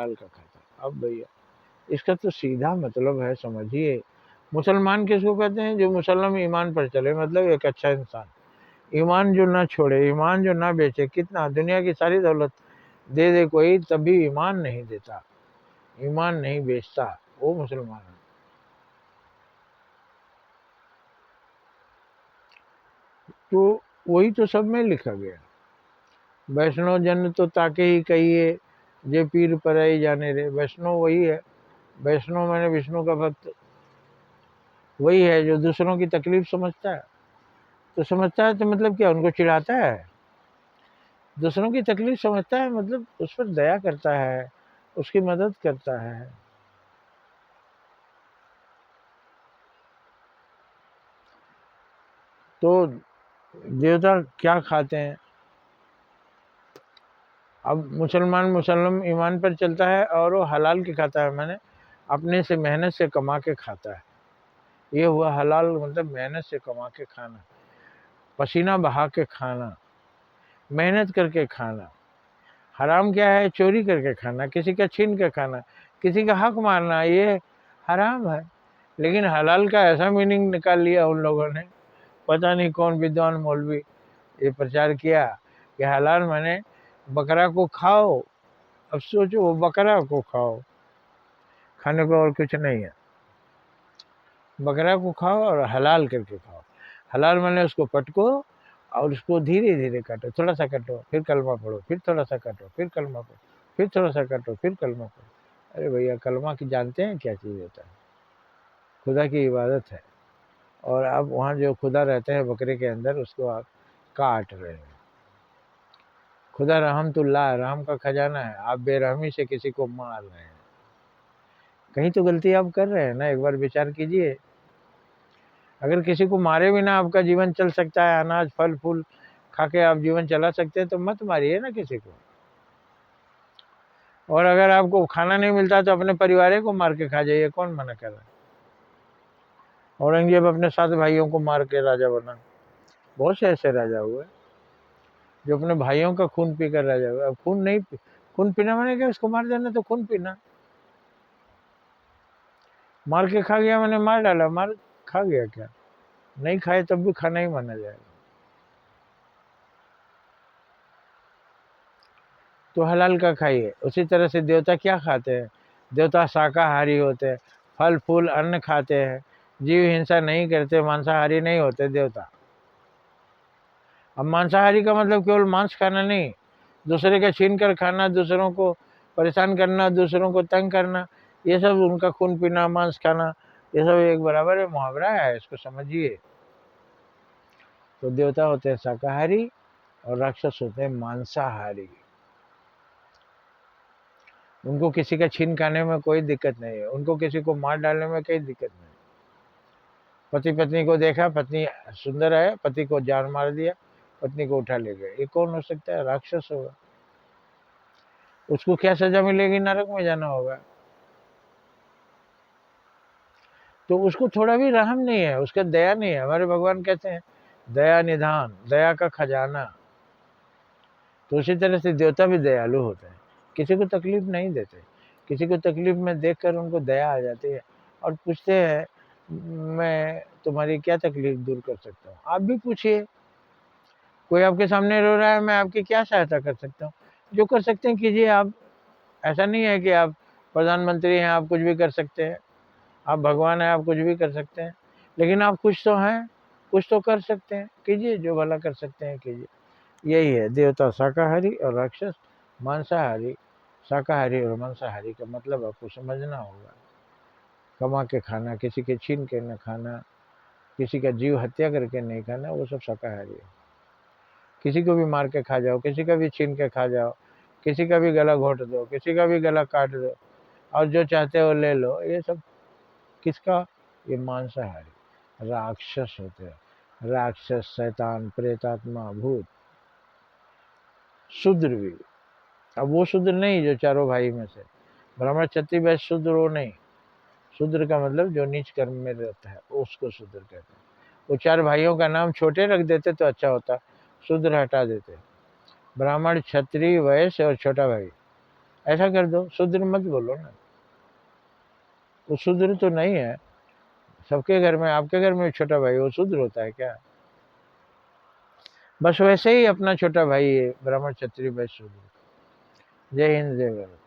हलाल का खाता है। अब भैया इसका तो सीधा मतलब है, समझिए, मुसलमान किसको कहते हैं? जो मुसलमान ईमान पर चले, मतलब एक अच्छा इंसान, ईमान जो ना छोड़े, ईमान जो ना बेचे। कितना दुनिया की सारी दौलत दे दे कोई, तभी ईमान नहीं देता, ईमान नहीं बेचता, वो मुसलमान है। तो वही तो सब में लिखा गया, वैष्णव जन तो ताके ही कहिए, जे पीर पर आई जाने रे। वैष्णव वही है, वैष्णव मैंने विष्णु का भक्त वही है जो दूसरों की तकलीफ समझता है। तो समझता है तो मतलब क्या, उनको चिढ़ाता है? दूसरों की तकलीफ समझता है मतलब उस पर दया करता है, उसकी मदद करता है। तो देवता क्या खाते हैं? अब मुसलमान ईमान पर चलता है और वो हलाल के खाता है, मैंने अपने से मेहनत से कमा के खाता है। ये हुआ हलाल, मतलब मेहनत से कमा के खाना, पसीना बहा के खाना, मेहनत करके खाना। हराम क्या है? चोरी करके खाना, किसी का छीन के खाना, किसी का हक मारना, ये हराम है। लेकिन हलाल का ऐसा मीनिंग निकाल लिया उन लोगों ने, पता नहीं कौन विद्वान मौलवी ये प्रचार किया कि हलाल माने बकरा को खाओ। अब सोचो, वो बकरा को खाओ, खाने को और कुछ नहीं है, बकरा को खाओ और हलाल करके खाओ। हलाल माने उसको पटको और उसको धीरे धीरे काटो, थोड़ा सा काटो, फिर कलमा पढ़ो, फिर थोड़ा सा काटो, फिर कलमा पढ़ो, फिर थोड़ा सा काटो, फिर कलमा पढ़ो। अरे भैया, कलमा की जानते हैं क्या चीज़ होता है? खुदा की इबादत है। और आप वहाँ जो खुदा रहते हैं बकरे के अंदर, उसको आप काट रहे हैं। खुदा रहमतुल्लाह, रहम का खजाना है, आप बेरहमी से किसी को मार रहे हैं। कहीं तो गलती आप कर रहे हैं ना, एक बार विचार कीजिए। अगर किसी को मारे बिना आपका जीवन चल सकता है, अनाज फल फूल खा के आप जीवन चला सकते हैं, तो मत मारिए ना किसी को। और अगर आपको खाना नहीं मिलता तो अपने परिवार को मार के खा जाइए, कौन मना कर रहा है? औरंगजेब अपने 7 भाइयों को मार के राजा बना, बहुत से ऐसे राजा हुए जो अपने भाइयों का खून पीकर राजा हुए। अब खून पीना माने क्या? उसको मार देना तो खून पीना। मार के खा गया मैंने मार डाला, मार खा गया क्या? नहीं खाए तब भी खाना ही माना जाएगा। तो हलाल का खाइए। उसी तरह से देवता क्या खाते हैं? देवता शाकाहारी होते हैं, फल फूल अन्न खाते हैं, जीव हिंसा नहीं करते, मांसाहारी नहीं होते देवता। अब मांसाहारी का मतलब केवल मांस खाना नहीं, दूसरे का छीन कर खाना, दूसरों को परेशान करना, दूसरों को तंग करना, ये सब उनका खून पीना, मांस खाना, ये सब एक बराबर है, मुहावरा है, इसको समझिए। तो देवता होते हैं शाकाहारी और राक्षस होते हैं मांसाहारी। उनको किसी का छीन खाने में कोई दिक्कत नहीं है, उनको किसी को मार डालने में कोई दिक्कत नहीं। पति पत्नी को देखा, पत्नी सुंदर है, पति को जान मार दिया, पत्नी को उठा ले गए, ये कौन हो सकता है? राक्षस होगा। उसको क्या सजा मिलेगी? नरक में जाना होगा। तो उसको थोड़ा भी रहम नहीं है, उसका दया नहीं है। हमारे भगवान कहते हैं दया निधान, दया का खजाना। तो उसी तरह से देवता भी दयालु होते हैं, किसी को तकलीफ नहीं देते। किसी को तकलीफ में देखकर उनको दया आ जाती है और पूछते हैं, मैं तुम्हारी क्या तकलीफ दूर कर सकता हूँ? आप भी पूछिए, कोई आपके सामने रो रहा है, मैं आपकी क्या सहायता कर सकता हूँ? जो कर सकते हैं कीजिए आप। ऐसा नहीं है कि आप प्रधानमंत्री हैं, आप कुछ भी कर सकते हैं, आप भगवान हैं, आप कुछ भी कर सकते हैं। लेकिन आप कुछ तो हैं, कुछ तो कर सकते हैं, कीजिए, जो भला कर सकते हैं कीजिए। यही है देवता शाकाहारी और राक्षस मांसाहारी। शाकाहारी और मांसाहारी का मतलब आपको समझना होगा। कमा के खाना, किसी के छीन के न खाना, किसी का जीव हत्या करके नहीं खाना, वो सब शाकाहारी है। किसी को भी मार के खा जाओ, किसी का भी छीन के खा जाओ, किसी का भी गला घोट दो, किसी का भी गला काट दो और जो चाहते हो ले लो, ये सब किसका? ये मांसाहारी राक्षस होते हैं। राक्षस, शैतान, प्रेतात्मा, भूत, शूद्र भी। अब वो शूद्र नहीं जो चारों भाई में से, ब्राह्मण क्षत्रिय वैश्य शूद्र वो नहीं। शूद्र का मतलब जो नीच कर्म में रहता है, उसको शूद्र कहते हैं। वो 4 भाइयों का नाम छोटे रख देते तो अच्छा होता, शूद्र हटा देते। ब्राह्मण, क्षत्रिय, वैश्य और छोटा भाई, ऐसा कर दो, शूद्र मत बोलो ना। वो शूद्र तो नहीं है। सबके घर में, आपके घर में छोटा भाई वो शूद्र होता है क्या? बस वैसे ही अपना छोटा भाई है, ब्राह्मण क्षत्रिय वैश्य शूद्र। जय हिंद, जय भारत।